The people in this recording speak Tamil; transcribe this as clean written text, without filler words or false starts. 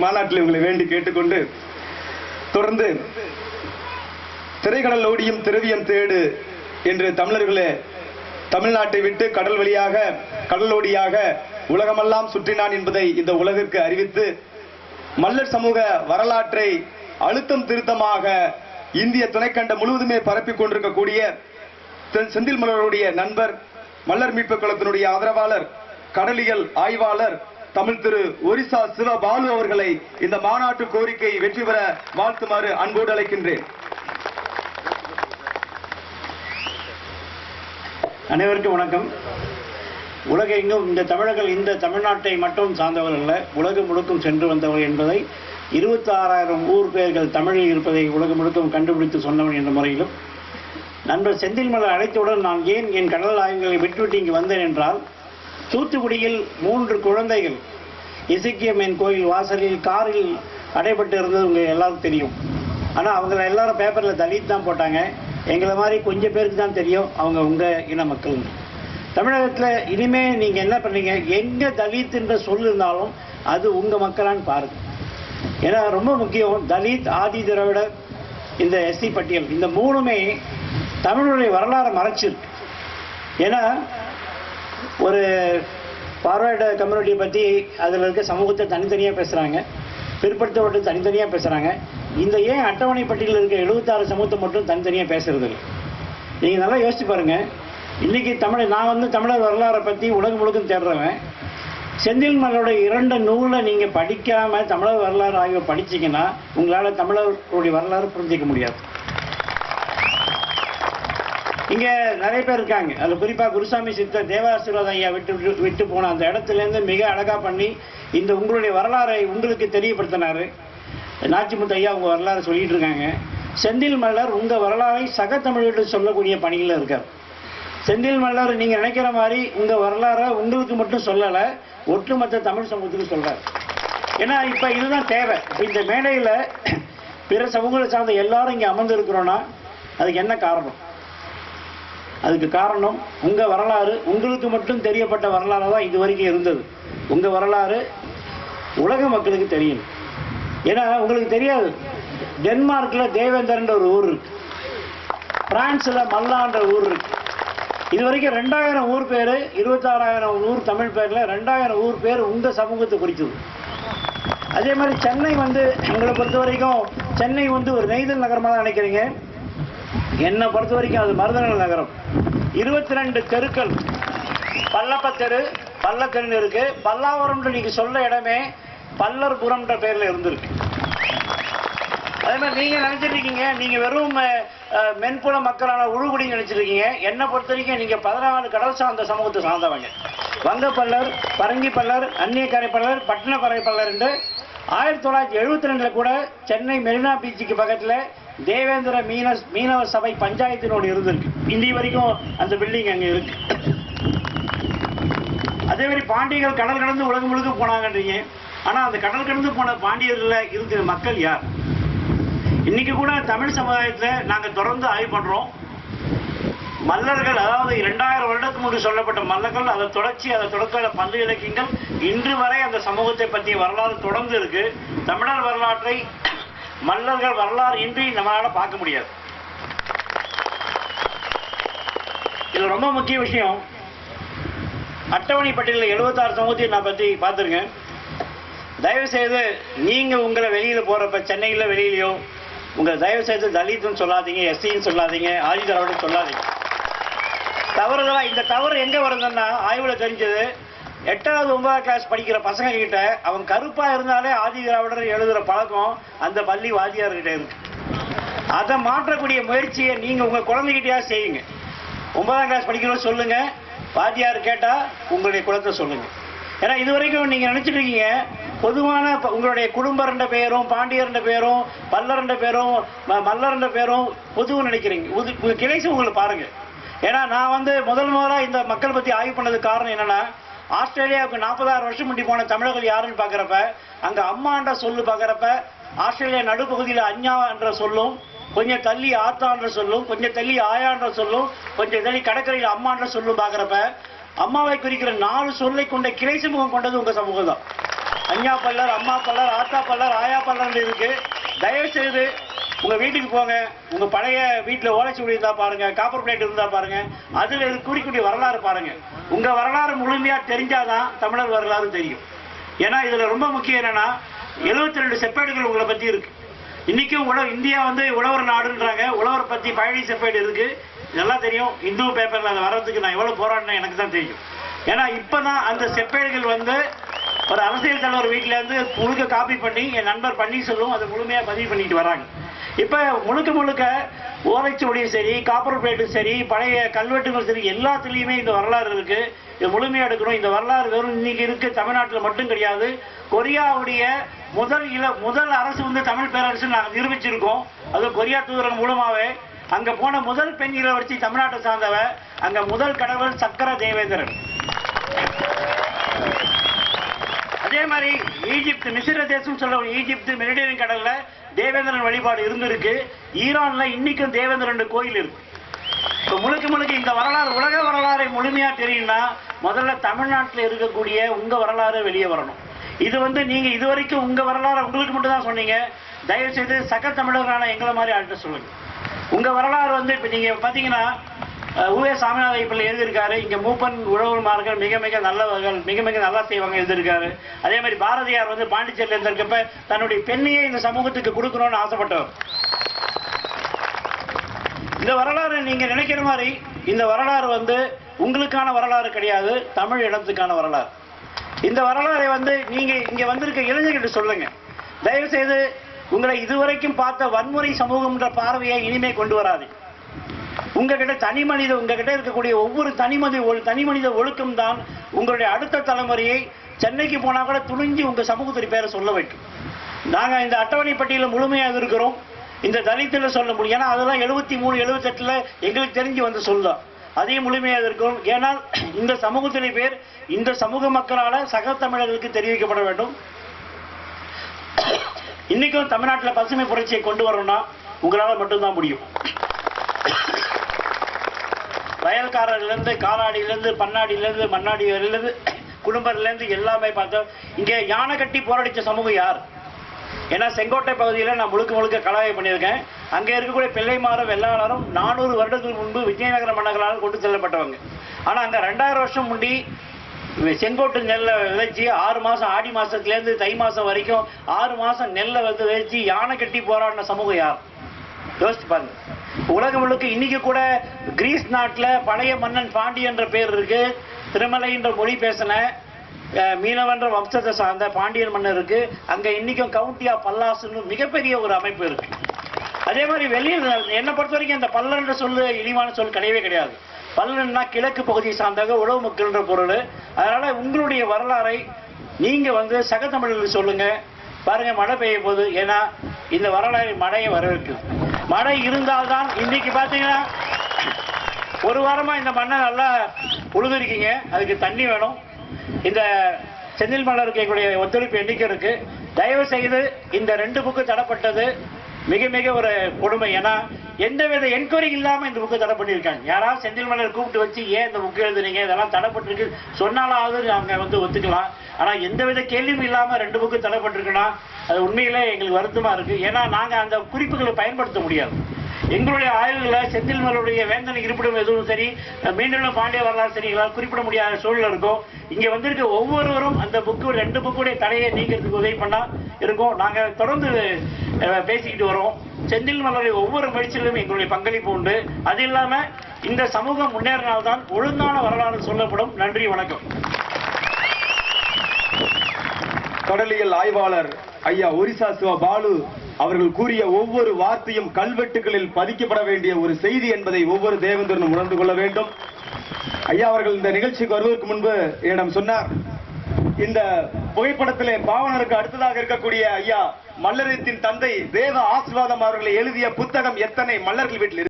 மாநாட்டில் உங்களை வேண்டி கேட்டுக்கொண்டு தொடர்ந்து திரைக்கடல் ஓடியும் திரவியம் தேடு என்று தமிழர்களே தமிழ்நாட்டை விட்டு கடல் வழியாக கடலோடியாக உலகமெல்லாம் சுற்றினான் என்பதை இந்த உலகிற்கு அறிவித்து மல்லர் சமூக வரலாற்றை அழுத்தம் திருத்தமாக இந்திய துணைக்கண்டம் முழுவதுமே பரப்பிக் கொண்டிருக்கக்கூடிய செந்தில் மலருடைய நண்பர், மல்லர் மீட்பு குளத்தினுடைய ஆதரவாளர், கடலியல் ஆய்வாளர் தமிழ் திரு ஒரிசா சிவபாலு அவர்களை இந்த மாநாட்டு கோரிக்கை வெற்றி பெற வாழ்த்துமாறு அன்போடு அழைக்கின்றேன். அனைவருக்கும் வணக்கம். உலகெங்கும் இந்த தமிழர்கள் இந்த தமிழ்நாட்டை மட்டும் சார்ந்தவர்கள், உலகம் முழுக்கும் சென்று வந்தவர்கள் என்பதை 26,000 ஊர் பெயர்கள் தமிழில் இருப்பதை உலகம் முழுக்கும் கண்டுபிடித்து சொன்னவன் என்ற முறையிலும், நண்பர் செந்தில் மலர் அழைத்தவுடன் நான் ஏன் என் கடல் ஆய்வுகளை விட்டுவிட்டு இங்கு வந்தேன் என்றால், தூத்துக்குடியில் 3 குழந்தைகள் இசக்கியம்மன் கோயில் வாசலில் காரில் அடைபட்டு இருந்தது உங்கள் எல்லாருக்கும் தெரியும். ஆனால் அவங்கள எல்லாரும் பேப்பரில் தலித் தான் போட்டாங்க. எங்களை மாதிரி கொஞ்சம் பேருக்கு தான் தெரியும் அவங்க உங்கள் இன மக்கள். தமிழகத்தில் இனிமேல் நீங்கள் என்ன பண்ணீங்க, எங்கே தலித் என்ற சொல் இருந்தாலும் அது உங்கள் மக்களான்னு பாருங்கள். ஏன்னா ரொம்ப முக்கியம். தலித், ஆதி திராவிடர், இந்த எஸ்சி பட்டியல், இந்த 3மே தமிழுடைய வரலாறு மறைச்சிருக்கு. ஏன்னா ஒரு பார்வையிட கம்யூனிட்டியை பற்றி அதில் இருக்க சமூகத்தை தனித்தனியாக பேசுகிறாங்க, பிற்படுத்தப்பட்டு தனித்தனியாக பேசுகிறாங்க. இந்த ஏன் அட்டவணை பட்டியலில் இருக்க 76 சமூகத்தை மட்டும் தனித்தனியாக பேசுறது இல்லை? நீங்கள் நல்லா யோசிச்சு பாருங்கள். இன்றைக்கி நான் தமிழர் வரலாறை பற்றி உலகம் முழுக்கும் தேடுறவன். செந்தில் மலருடைய 2 நூலை நீங்கள் படிக்காமல் தமிழர் வரலாறு ஆய்வை படிச்சிங்கன்னா உங்களால் தமிழர்களுடைய வரலாறு புரிஞ்சிக்க முடியாது. இங்கே நிறைய பேர் இருக்காங்க. அதில் குறிப்பாக குருசாமி சித்தர் தேவாசீர்வாதம் ஐயா விட்டு போன அந்த இடத்துலேருந்து மிக அழகாக பண்ணி இந்த உங்களுடைய வரலாறை உங்களுக்கு தெரியப்படுத்தினார். நாச்சிமுத்து ஐயா உங்கள் வரலாறு சொல்லிகிட்டு இருக்காங்க. செந்தில் மலர் உங்கள் வரலாறை சக தமிழர்கள் சொல்லக்கூடிய பணியில் இருக்கார். செந்தில் மலர் நீங்கள் நினைக்கிற மாதிரி உங்கள் வரலாறை உங்களுக்கு மட்டும் சொல்லலை, ஒட்டுமொத்த தமிழ் சமூகத்துக்கு சொல்கிறார். ஏன்னா இப்போ இதுதான் தேவை. இப்போ இந்த மேடையில் பிற சமூகங்களை சார்ந்த எல்லாரும் இங்கே அமர்ந்திருக்கிறோன்னா அதுக்கு என்ன காரணம்? அதுக்கு காரணம் உங்கள் வரலாறு உங்களுக்கு மட்டும் தெரியப்பட்ட வரலாறு தான் இது வரைக்கும் இருந்தது. உங்கள் வரலாறு உலக மக்களுக்கு தெரியும். ஏன்னா உங்களுக்கு தெரியாது, டென்மார்க்கில் தேவேந்தர்ன்ற ஒரு ஊர் இருக்கு, பிரான்ஸில் மல்லான்ற ஊர் இருக்கு. இது வரைக்கும் 2000 ஊர் பேர், 26,000 ஊர் தமிழ் பேரில் 2000 ஊர் பேர் உங்கள் சமூகத்தை குறித்தது. அதே மாதிரி சென்னை உங்களை பொறுத்த வரைக்கும் சென்னை ஒரு நெய்தல் நகரமாக தான் நினைக்கிறீங்க. என்னை பொறுத்த வரைக்கும் அது மருதநல நகரம். 22 தெருக்கள், பல்லப்பத்தெரு, பல்லத்தெருன்னு இருக்கு. பல்லாவரம்ன்ற நீங்க சொல்ல இடமே பல்லர்புரம்ன்ற பேர்ல இருந்திருக்கு. அதே மாதிரி நீங்க நினைச்சிட்டு இருக்கீங்க நீங்க வெறும் மென்புல மக்களான உழுகுடி நினைச்சிருக்கீங்க. என்னை பொறுத்த வரைக்கும் நீங்க 14 கடல் சார்ந்த சமூகத்தை சார்ந்தவங்க. வங்கப்பல்லர், பரங்கி பல்லர், அந்நியக்கரை பல்லர், பட்டினப்பறை பல்லர் என்று 1972 கூட சென்னை மெரினா பீச்சுக்கு பக்கத்தில் தேவேந்திர மீனவ சபை பஞ்சாயத்தினோடு இருந்திருக்கு. இந்திய வரைக்கும் அந்த பில்டிங் அங்கே இருக்கு. அதே மாதிரி பாண்டியர்கள் கடல் கடந்து உலகம் முழுக்க போனாங்கன்றீங்க. ஆனால் அந்த கடல் கடந்து போன பாண்டியர்களில் இருக்கிற மக்கள் யார்? இன்னைக்கு கூட தமிழ் சமுதாயத்தில் நாங்கள் தொடர்ந்து ஆய்வு பண்ணுறோம். மல்லர்கள், அதாவது 2000 வருடத்துக்கு முன்பு சொல்லப்பட்ட மல்லர்கள், அதை தொடக்க பந்து இலக்கியங்கள் இன்று வரை அந்த சமூகத்தை பற்றிய வரலாறு தொடர்ந்து இருக்கு. தமிழர் வரலாற்றை மல்லர்கள் வரலாறு இன்றி நம்மளால பார்க்க முடியாது. இது ரொம்ப முக்கிய விஷயம். அட்டவணை பட்டியலில் 76 சமூகத்தை நான் பற்றி பார்த்துருக்கேன். தயவு செய்து நீங்க உங்களை வெளியில போறப்ப சென்னையில் வெளியிலையோ உங்களை தயவு செய்து தலித்துன்னு சொல்லாதீங்க, எஸ்சின்னு சொல்லாதீங்க, ஆதி திராவிடம் சொல்லாதீங்க. தவறுதான். இந்த தவறு எங்க வருதுன்னா ஆய்வுல தெரிஞ்சது, 8வது 9ஆம் கிளாஸ் படிக்கிற பசங்க கிட்ட அவன் கருப்பா இருந்தாலே ஆதி திராவிடர் எழுதுற பழக்கம் அந்த பள்ளி வாத்தியார்கிட்ட இருக்கு. அதை மாற்றக்கூடிய முயற்சியை நீங்க உங்க குழந்தைகிட்டயா செய்யுங்க. 9ஆம் கிளாஸ் படிக்கிறோம் சொல்லுங்க, வாத்தியார் கேட்டா உங்களுடைய குலத்தை சொல்லுங்க. ஏன்னா இது வரைக்கும் நீங்க நினைச்சிட்டு இருக்கீங்க பொதுவான உங்களுடைய குடும்பர்ன்ற பேரும், பாண்டியர்ன்ற பேரும், பல்லர்ன்ற பேரும், மல்லர்ன்ற பேரும் பொதுவாக நினைக்கிறீங்க. கிளைச்சு உங்களை பாருங்க. ஏன்னா நான் முதல்ல இந்த மக்கள் பத்தி ஆய்வு பண்ணதுக்கு காரணம் என்னன்னா, ஆஸ்திரேலியாவுக்கு 40,000 வருஷம் முன்னாடி போன தமிழர்கள் யாருன்னு பார்க்குறப்ப அங்கே அம்மான்ற சொல்லு பார்க்குறப்ப ஆஸ்திரேலியா நடுப்பகுதியில் அஞ்ஞா என்ற சொல்லும், கொஞ்சம் தள்ளி ஆத்தான்ற சொல்லும், கொஞ்சம் தள்ளி ஆயான்ற சொல்லும், கொஞ்சம் தள்ளி கடற்கரையில் அம்மான்ற சொல்லும் பார்க்குறப்ப அம்மாவை குறிக்கிற 4 சொல்லை கொண்ட கிளை சமூகம் கொண்டது உங்க சமூகம் தான். அஞ்சா பல்லர், அம்மா பல்லர், ஆத்தா பல்லர், ஆயா பல்லர் இருக்கு. தயவு செய்து உங்க வீட்டுக்கு போங்க, உங்க பழைய வீட்டுல ஓலைச்சுவடி இருந்தா பாருங்க, காப்பர் பிளேட் இருந்தா பாருங்க, அதுல குறிக்கூடிய வரலாறு பாருங்க. உங்க வரலாறு முழுமையா தெரிஞ்சாதான் தமிழர் வரலாறு தெரியும். ஏன்னா இதுல ரொம்ப முக்கியம் என்னன்னா 72 செப்பேடுகள் உங்களை பத்தி இருக்கு. இன்னைக்கும் இந்தியா உழவர் நாடுன்றாங்க. உழவர் பத்தி பழனி செப்பேடு இருக்கு, நல்லா தெரியும். இந்து பேப்பர்ல அதை வர்றதுக்கு நான் எவ்வளவு போராடினேன் எனக்கு தான் தெரியும். ஏன்னா இப்பதான் அந்த செப்பேடுகள் ஒரு அரசியல் தலைவர் வீட்டுல இருந்து முழுக்க காப்பி பண்ணி என் நண்பர் பன்னீர்செல்வம் அதை முழுமையா பதிவு பண்ணிட்டு வராங்க. இப்ப முழுக்க ஓலைச்சுவடியும் சரி, காப்பர் பிளேட்டும் சரி, பழைய கல்வெட்டுகளும் சரி, எல்லாத்துலயுமே இந்த வரலாறு இருக்கு. இது முழுமையா எடுக்கணும். இந்த வரலாறு வெறும் இன்னைக்கு இருக்கு தமிழ்நாட்டில் மட்டும் கிடையாது. கொரியாவுடைய முதல் அரசு தமிழ் பேரரசு நாங்கள் நிரூபிச்சிருக்கோம். அது கொரியா தூதரகம் மூலமாவே அங்க போன முதல் பெண் இளவரசி தமிழ்நாட்டை சார்ந்தவ. அங்க முதல் கடவுள் சக்கர தேவேந்திரன். அதே மாதிரி ஈஜிப்து, மிஸ்ர தேசம் சொல்ல ஈஜிப்து மெரிடியன் கடல்ல தேவேந்திரன் வழிபாடு இருந்திருக்கு. ஈரான்ல இன்னைக்கும் தேவேந்திரன் கோயில் இருக்கு. முழுக்க இந்த வரலாறு, உலக வரலாறை முழுமையா தெரியும்னா முதல்ல தமிழ்நாட்டில் இருக்கக்கூடிய உங்க வரலாறு வெளியே வரணும். இது நீங்க இதுவரைக்கும் உங்க வரலாறு உங்களுக்கு மட்டும் தான் சொன்னீங்க. தயவு செய்து சக தமிழர்களான எங்களை மாதிரி ஆள்கிட்ட சொல்லுங்க. உங்க வரலாறு இப்ப நீங்க பாத்தீங்கன்னா உவே சாமிநாத ஐயப்பன் எழுதியிருக்காரு. இங்க மூப்பன் உழவர்மார்கள் மிக நல்லவர்கள், மிக நல்லா செய்வாங்க எழுதியிருக்காரு. அதே மாதிரி பாரதியார் பாண்டிச்சேரியில் இருந்திருக்கப்ப தன்னுடைய பெண்ணையே இந்த சமூகத்துக்கு கொடுக்கணும்னு ஆசைப்பட்டவர். இந்த வரலாறு நீங்க நினைக்கிற மாதிரி இந்த வரலாறு உங்களுக்கான வரலாறு கிடையாது, தமிழ் இடத்துக்கான வரலாறு. இந்த வரலாறை நீங்க இங்க வந்திருக்க இளைஞர்கிட்ட சொல்லுங்க. தயவு செய்து உங்களை இதுவரைக்கும் பார்த்த வன்முறை சமூகம்ன்ற பார்வையை இனிமே கொண்டு வராது. உங்ககிட்ட உங்ககிட்ட இருக்கக்கூடிய ஒவ்வொரு தனிமனித ஒழுக்கம் தான் உங்களுடைய அடுத்த தலைமுறையை சென்னைக்கு போனா கூட துணிஞ்சு உங்க சமூகத்தின் பேரை சொல்ல வைக்கும். நாங்க இந்த அட்டவணை பட்டியலில் முழுமையாக இருக்கிறோம். இந்த தலித்துல சொல்ல முடியும். ஏன்னா அதெல்லாம் 73, 78ல எங்களுக்கு தெரிஞ்சு சொல்லலாம். அதையும் முழுமையாக இருக்கும். ஏனால் இந்த சமூகத்தினை பேர் இந்த சமூக மக்களால சக தமிழர்களுக்கு தெரிவிக்கப்பட வேண்டும். இன்னைக்கும் தமிழ்நாட்டில் பசுமை புரட்சியை கொண்டு வரணும்னா உங்களால மட்டும்தான் முடியும். வயல்காரர்லேருந்து, காலாடியிலேருந்து, பண்ணாடியிலேருந்து, மண்ணாடியிலிருந்து, குடும்பத்திலேருந்து எல்லாமே பார்த்தோம். இங்கே யானை கட்டி போராடிச்ச சமூகம் யார்? ஏன்னா செங்கோட்டை பகுதியில் நான் முழுக்க கலாயை பண்ணியிருக்கேன். அங்கே இருக்கக்கூடிய பிள்ளைமாரும் வெள்ளாளரும் 400 வருடத்துக்கு முன்பு விஜயநகர மன்னர்களால் கொண்டு செல்லப்பட்டவங்க. ஆனால் அங்கே 2000 வருஷம் முன்னாடி செங்கோட்டு நெல்லை விதைச்சி 6 மாதம், ஆடி மாதத்துலேருந்து தை மாதம் வரைக்கும் 6 மாதம் நெல்லை விதைச்சி யானை கட்டி போராடின சமூகம் யார்? யோசிச்சு பாருங்க. உலகம் முழுக்க இன்னைக்கு கூட கிரீஸ் நாட்டில் பழைய மன்னன் பாண்டி என்ற பேர் இருக்கு. திருமலை என்ற மொழி பேசின மீனவன்ற வம்சத்தை சார்ந்த பாண்டியன் மன்னர் இருக்கு. அங்க இன்னைக்கும் கவுண்டி ஆஃப் பல்லாஸ்னு மிகப்பெரிய ஒரு அமைப்பு இருக்கு. அதே மாதிரி வெளியில் என்னை பொறுத்த வரைக்கும் அந்த பல்லன்ற சொல்லு இழிவான சொல் கிடையவே கிடையாது. பல்லன்னா கிழக்கு பகுதியை சார்ந்தவங்க, உழவு மக்கள்ன்ற பொருள். அதனால உங்களுடைய வரலாறை நீங்க சக தமிழர்களுக்கு சொல்லுங்க. பாருங்க, மழை பெய்ய போகுது. ஏன்னா இந்த வரலாறு மழையை வரவேற்குது. மழை இருந்தால்தான் இன்னைக்கு பாத்தீங்கன்னா ஒரு வாரமா இந்த மண்ணை நல்லா உழுதுருக்கீங்க. அதுக்கு தண்ணி வேணும். இந்த செந்தில் மலருக்கு எங்களுடைய ஒத்துழைப்பு எண்ணிக்கை இருக்கு. தயவு செய்து இந்த 2 புக்கு தடப்பட்டது மிக ஒரு கொடுமை. ஏன்னா எந்தவித என்கொயரி இல்லாம இந்த புக்கு தடை பண்ணியிருக்காங்க. யாராவது செந்தில் மலர் கூப்பிட்டு வச்சு ஏன் இந்த புக்கு எழுதுனீங்க, இதெல்லாம் தடைப்பட்டிருக்கு சொன்னாலாவது அவங்க ஒத்துக்கலாம். ஆனா எந்தவித கேள்வியும் இல்லாம 2 புக்கு தடைப்பட்டிருக்குன்னா அது உண்மையிலே எங்களுக்கு வருத்தமா இருக்கு. ஏன்னா நாங்க அந்த குறிப்புகளை பயன்படுத்த முடியாது. எங்களுடைய ஆய்வுகளை செந்தில் மலருடைய வேந்தன் இருப்பிடம் எதுவும் சரி, மீண்டும் பாண்டிய வரலாறு சரி, குறிப்பிட முடியாத சூழல் இருக்கும். இங்க வந்திருக்க ஒவ்வொருவரும் அந்த புக்கு 2 புக்குடைய தடையை நீக்கிறதுக்கு உதவி பண்ணா இருக்கும். நாங்க தொடர்ந்து பேசிக்கிட்டு வரோம். செந்தில் மலருடைய ஒவ்வொரு முயற்சியிலும் எங்களுடைய பங்களிப்பு உண்டு. அது இல்லாம இந்த சமூகம் முன்னேறினால்தான் ஒழுங்கான வரலாறு சொல்லப்படும். நன்றி, வணக்கம். கடலியல் ஆய்வாளர் ஐயா ஒரிசா சிவா பாலு அவர்கள் கூறிய ஒவ்வொரு வார்த்தையும் கல்வெட்டுகளில் பதிக்கப்பட வேண்டிய ஒரு செய்தி என்பதை ஒவ்வொரு தேவேந்திரனும் உணர்ந்து கொள்ள வேண்டும். ஐயா அவர்கள் இந்த நிகழ்ச்சிக்கு வருவதற்கு முன்பு என்னிடம் சொன்னார், இந்த புகைப்படத்திலே பாவனருக்கு அடுத்ததாக இருக்கக்கூடிய ஐயா மல்லரத்தின் தந்தை தேவ ஆசீர்வாதம் அவர்களை எழுதிய புத்தகம் எத்தனை மல்லர்கள் வீட்டில்